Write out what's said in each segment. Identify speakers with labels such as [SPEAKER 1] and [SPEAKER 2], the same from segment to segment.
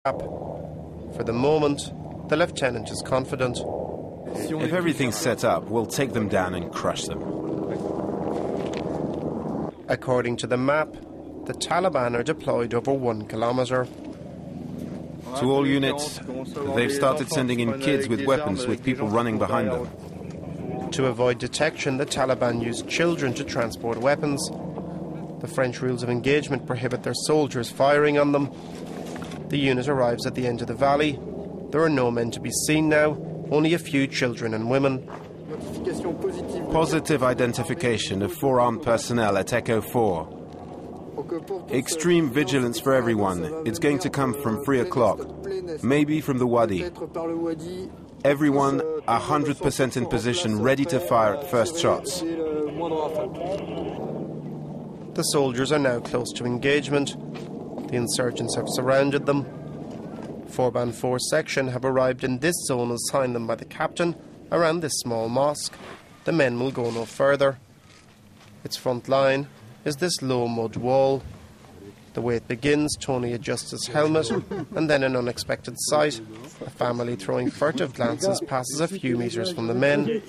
[SPEAKER 1] For the moment, the lieutenant is confident.
[SPEAKER 2] If everything's set up, we'll take them down and crush them.
[SPEAKER 1] According to the map, the Taliban are deployed over 1 kilometre.
[SPEAKER 2] To all units, they've started sending in kids with weapons with people running behind them.
[SPEAKER 1] To avoid detection, the Taliban use children to transport weapons. The French rules of engagement prohibit their soldiers firing on them. The unit arrives at the end of the valley. There are no men to be seen now, only a few children and women.
[SPEAKER 2] Positive identification of 4 armed personnel at Echo 4. Extreme vigilance for everyone. It's going to come from 3 o'clock, maybe from the Wadi. Everyone 100% in position, ready to fire at first shots.
[SPEAKER 1] The soldiers are now close to engagement. The insurgents have surrounded them. 4-Band 4 section have arrived in this zone assigned them by the captain around this small mosque. The men will go no further. Its front line is this low mud wall. The way it begins, Tony adjusts his helmet, and then an unexpected sight. A family throwing furtive glances passes a few metres from the men.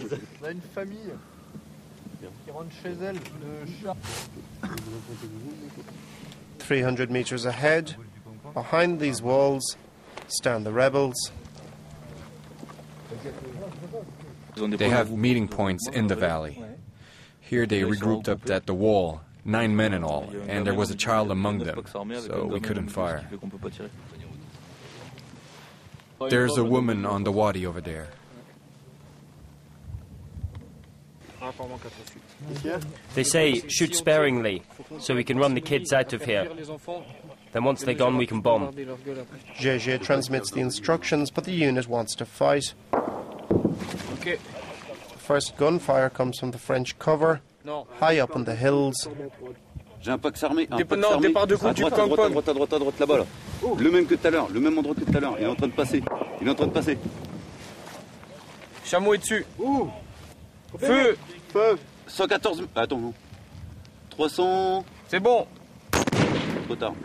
[SPEAKER 1] 300 metres ahead, behind these walls, stand the rebels.
[SPEAKER 3] They have meeting points in the valley. Here they regrouped up at the wall, 9 men in all, and there was a child among them, so we couldn't fire. There's a woman on the wadi over there.
[SPEAKER 4] They say, shoot sparingly, so we can run the kids out of here. Then once they're gone, we can bomb.
[SPEAKER 1] GG transmits the instructions, but the unit wants to fight. First gunfire comes from the French cover, high up in the hills.
[SPEAKER 5] J'ai un Pax armé, départ de coup, à droite, là-bas, là. Le même que tout à l'heure, le même endroit que tout à l'heure. Il est en train de passer,
[SPEAKER 4] Chameau est dessus.
[SPEAKER 5] Feu 114... Attends, non. 300...
[SPEAKER 4] C'est bon.
[SPEAKER 5] Trop tard.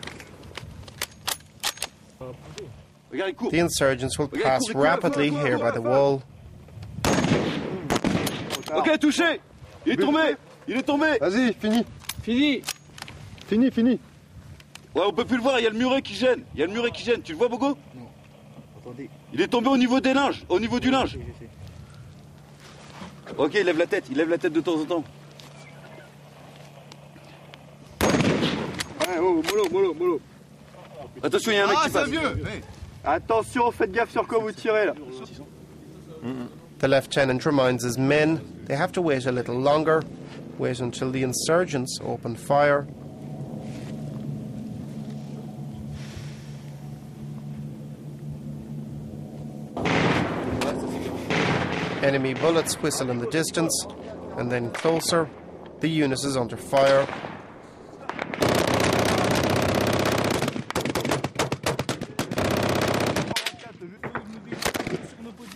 [SPEAKER 5] Regarde, il court.
[SPEAKER 1] The insurgents will pass rapidly here by the wall.
[SPEAKER 5] Ok, touché. Il est tombé.
[SPEAKER 6] Vas-y, fini.
[SPEAKER 5] Ouais, on peut plus le voir, il y a le muret qui gêne. Tu le vois, Bogo? Non. Attendez. Il est tombé au niveau des linges, au niveau du linge. Ok, il lève la tête de temps en temps.
[SPEAKER 6] Ouais, mollo.
[SPEAKER 5] Attention, il y a un mec qui passe.
[SPEAKER 6] Attention, faites gaffe sur quoi vous tirez là.
[SPEAKER 1] The lieutenant reminds his men they have to wait a little longer, wait until the insurgents open fire. Enemy bullets whistle in the distance, and then closer. The unit is under fire.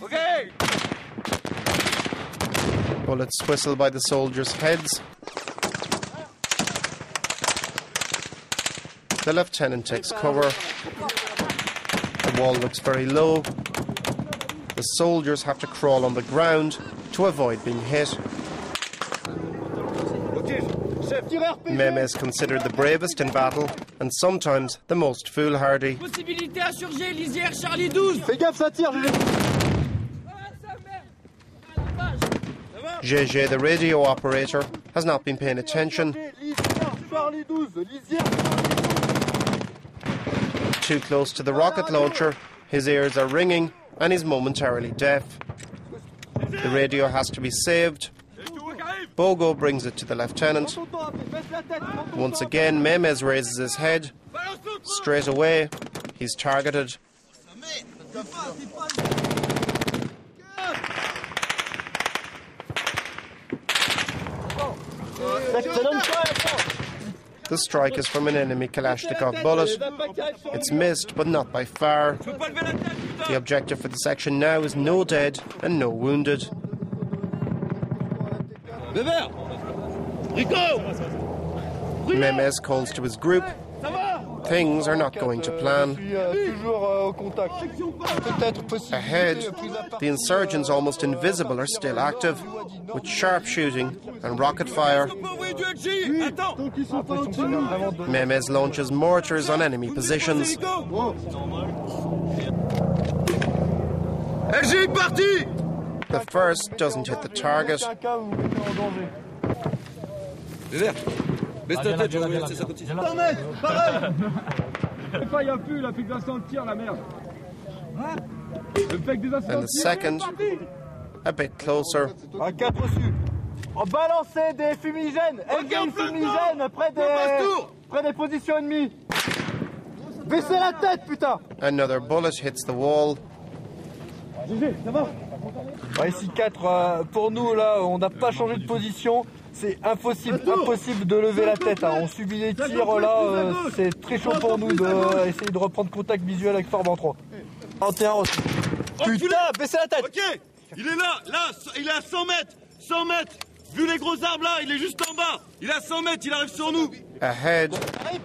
[SPEAKER 4] Okay.
[SPEAKER 1] Bullets whistle by the soldiers' heads. The lieutenant takes cover. The wall looks very low. The soldiers have to crawl on the ground to avoid being hit. Meme is considered the bravest in battle and sometimes the most foolhardy.
[SPEAKER 6] Fais gaffe, ça tire.
[SPEAKER 1] GG, the radio operator, has not been paying attention. Too close to the rocket launcher, his ears are ringing and he's momentarily deaf. The radio has to be saved. Bogo brings it to the lieutenant. Once again, Memes raises his head. Straight away, he's targeted. The strike is from an enemy Kalashnikov bullet. It's missed, but not by far. The objective for the section now is no dead and no wounded. Memes calls to his group. Things are not going to plan. Ahead, the insurgents, almost invisible, are still active, with sharp shooting and rocket fire. Mehmes launches mortars on enemy positions. The first doesn't hit the target. And the second, a bit closer.
[SPEAKER 6] Balancez des fumigènes, fumigènes près des positions ennemies. Baissez la tête, putain.
[SPEAKER 1] Another bullet hits the wall.
[SPEAKER 6] Ici 4, pour nous là, on n'a pas changé de position. C'est impossible de lever la tête. Hein. On subit les tirs là, c'est très chaud pour nous d'essayer de reprendre contact visuel avec Forban 3. 41 aussi. Putain, baissez la tête.
[SPEAKER 5] Ok, il est là, il est à 100 mètres, 100 mètres. Vu les gros arbres là, il est juste en bas. Il est à 100 mètres, il arrive sur nous.
[SPEAKER 1] Ahead,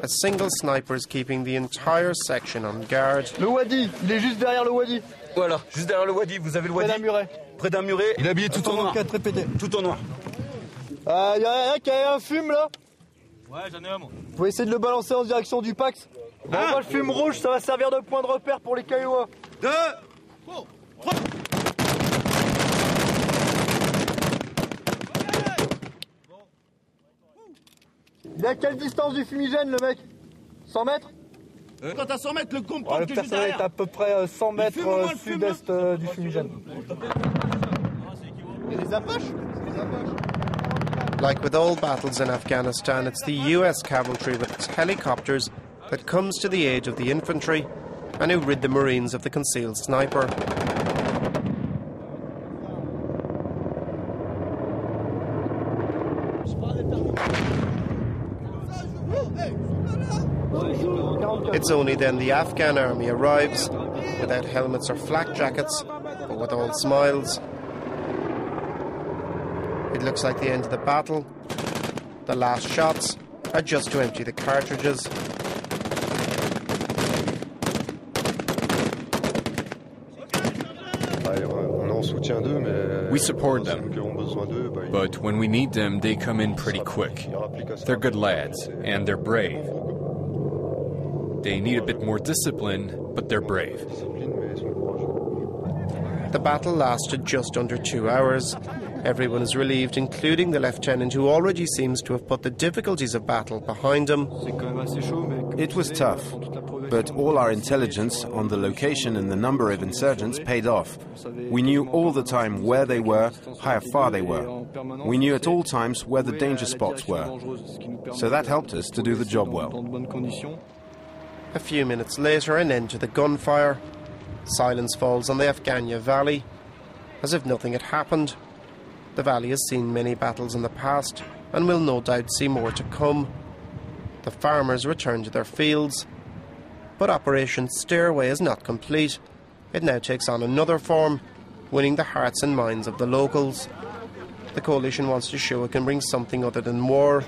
[SPEAKER 1] a single sniper is keeping the entire section on guard.
[SPEAKER 6] Le Wadi, il est juste derrière le Wadi.
[SPEAKER 5] Voilà, juste derrière le Wadi, vous avez le Wadi.
[SPEAKER 6] Près d'un muret.
[SPEAKER 5] Près d'un muret. Il est habillé tout en noir.
[SPEAKER 6] 4 répété.
[SPEAKER 5] Tout en noir.
[SPEAKER 6] Il y a un qui a un fume là.
[SPEAKER 5] Ouais, j'en ai un moi.
[SPEAKER 6] Vous pouvez essayer de le balancer en direction du Pax. Bon, moi, le fume rouge, ça va servir de point de repère pour les Kiowa.
[SPEAKER 5] 2, 3.
[SPEAKER 6] Il est à quelle distance du fumigène, le mec? 100 mètres?
[SPEAKER 5] Quand à 100 mètres, le comporte
[SPEAKER 6] Le
[SPEAKER 5] que juste
[SPEAKER 6] personnel est
[SPEAKER 5] derrière.
[SPEAKER 6] à peu près 100 mètres sud-est du fumigène. Il y a des Apaches?
[SPEAKER 1] Like with all battles in Afghanistan, it's the US cavalry with its helicopters that comes to the aid of the infantry and who rid the Marines of the concealed sniper. It's only then the Afghan army arrives, without helmets or flak jackets, but with all smiles. It looks like the end of the battle. The last shots are just to empty the cartridges.
[SPEAKER 3] We support them, but when we need them, they come in pretty quick. They're good lads, and they're brave. They need a bit more discipline, but they're brave.
[SPEAKER 1] The battle lasted just under 2 hours. Everyone is relieved, including the lieutenant, who already seems to have put the difficulties of battle behind him.
[SPEAKER 2] It was tough, but all our intelligence on the location and the number of insurgents paid off. We knew all the time where they were, how far they were. We knew at all times where the danger spots were. So that helped us to do the job well.
[SPEAKER 1] A few minutes later, an end to the gunfire. Silence falls on the Afghania Valley, as if nothing had happened. The valley has seen many battles in the past, and will no doubt see more to come. The farmers return to their fields. But Operation Stairway is not complete. It now takes on another form, winning the hearts and minds of the locals. The coalition wants to show it can bring something other than war.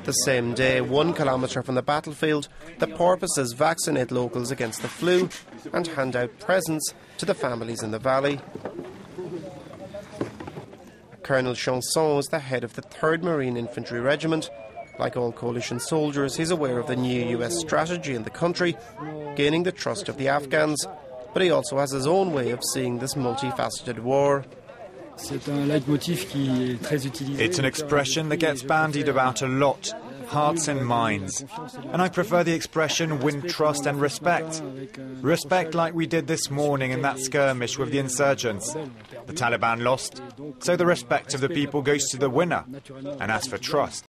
[SPEAKER 1] The same day, 1 kilometre from the battlefield, the porpoises vaccinate locals against the flu and hand out presents to the families in the valley. Colonel Chanson is the head of the 3rd Marine Infantry Regiment. Like all coalition soldiers, he's aware of the new US strategy in the country, gaining the trust of the Afghans, but he also has his own way of seeing this multifaceted war.
[SPEAKER 7] It's an expression that gets bandied about a lot, hearts and minds. And I prefer the expression win trust and respect. Respect like we did this morning in that skirmish with the insurgents. The Taliban lost, so the respect of the people goes to the winner. And as for trust,